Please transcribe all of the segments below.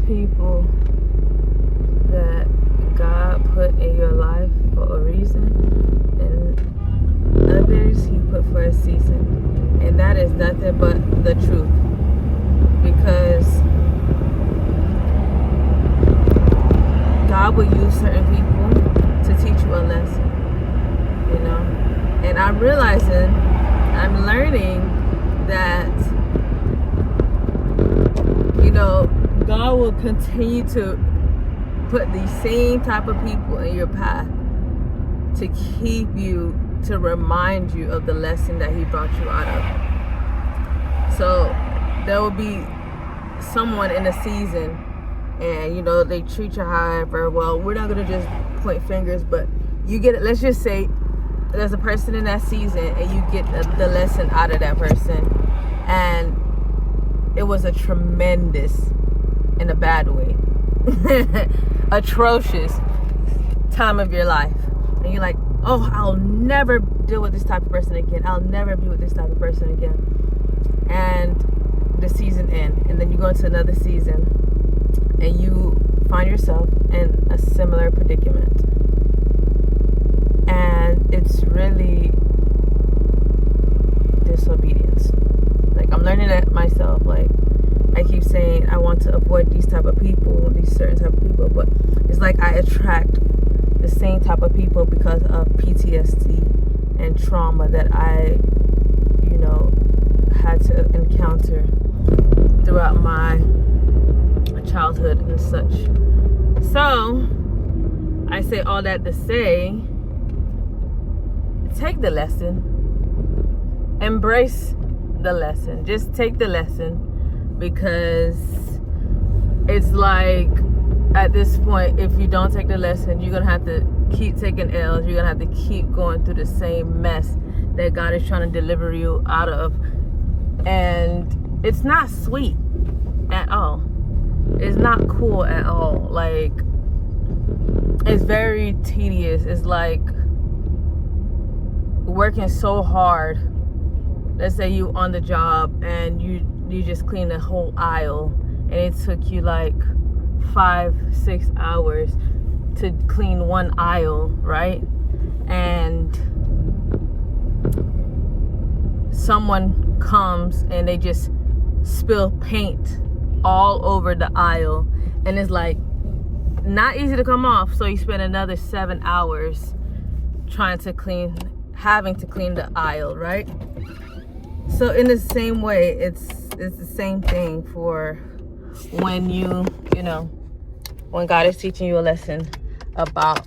people that God put in your life for a reason, and others He put for a season. And that is nothing but the truth. Because God will use certain people to teach you a lesson, you know. And I'm learning that, you know, God will continue to put the same type of people in your path to keep you, to remind you of the lesson that He brought you out of. So there will be someone in a season, and you know, they treat you however. Well, we're not gonna just point fingers, but you get it. Let's just say there's a person in that season, and you get the lesson out of that person, and it was a tremendous, in a bad way, atrocious time of your life, and you're like, oh, I'll never deal with this type of person again. I'll never be with this type of person again. And the season ends, and then you go into another season, and you find yourself in a similar predicament. And it's really disobedience. Like, I'm learning that myself. Like, I keep saying I want to avoid these type of people, these certain type of people, but it's like I attract the same type of people because of PTSD and trauma that I, you know, had to encounter throughout my childhood and such. So I say all that to say, take the lesson, embrace the lesson, just take the lesson, because it's like, at this point, if you don't take the lesson, you're gonna have to keep taking L's. You're gonna have to keep going through the same mess that God is trying to deliver you out of. And it's not sweet at all. It's not cool at all. Like, it's very tedious. It's like working so hard. Let's say you on the job and you just clean the whole aisle, and it took you like 5-6 hours to clean one aisle, right? And someone comes and they just spill paint all over the aisle, and it's like not easy to come off. So you spend another 7 hours having to clean the aisle, right? So in the same way, it's the same thing for when you know, when God is teaching you a lesson about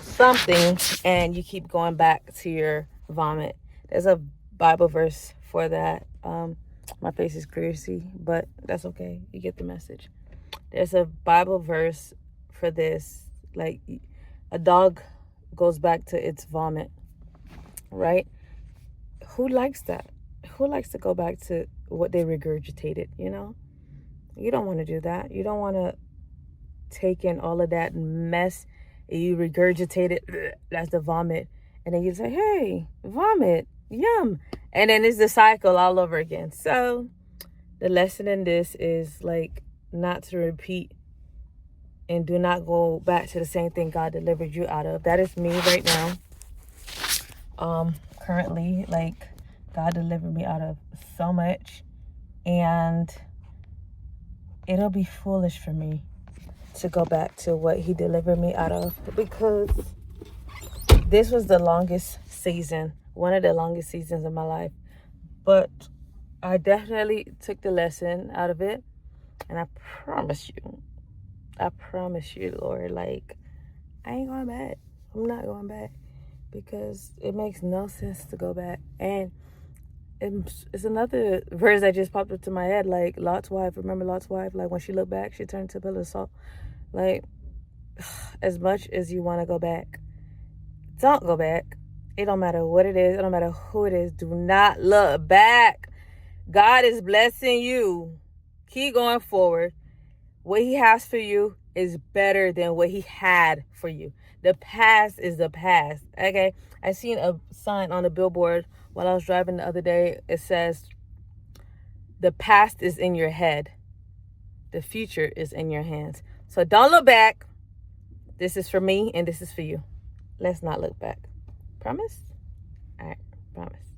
something and you keep going back to your vomit. There's a Bible verse for that. My face is greasy, but that's okay. You get the message. There's a Bible verse for this. Like, a dog goes back to its vomit, right? Who likes that? Who likes to go back to what they regurgitated, you know? You don't want to do that. You don't want to take in all of that mess. You regurgitate it. That's the vomit. And then you say, hey, vomit, yum. And then it's the cycle all over again. So the lesson in this is, like, not to repeat, and do not go back to the same thing God delivered you out of. That is me right now. Currently, like, God delivered me out of so much, and it'll be foolish for me to go back to what He delivered me out of, because this was the longest season, one of the longest seasons of my life. But I definitely took the lesson out of it, and I promise you, Lord, like, I ain't going back. I'm not going back, because it makes no sense to go back. And it's another verse that just popped up to my head, like Lot's wife. Remember Lot's wife? Like, when she looked back, she turned to a pillar of salt. Like, as much as you want to go back, don't go back. It don't matter what it is. It don't matter who it is. Do not look back. God is blessing you. Keep going forward. What He has for you is better than what He had for you. The past is the past. Okay? I seen a sign on the billboard while I was driving the other day. It says, the past is in your head. The future is in your hands. So don't look back. This is for me and this is for you. Let's not look back. Promise? All right, promise.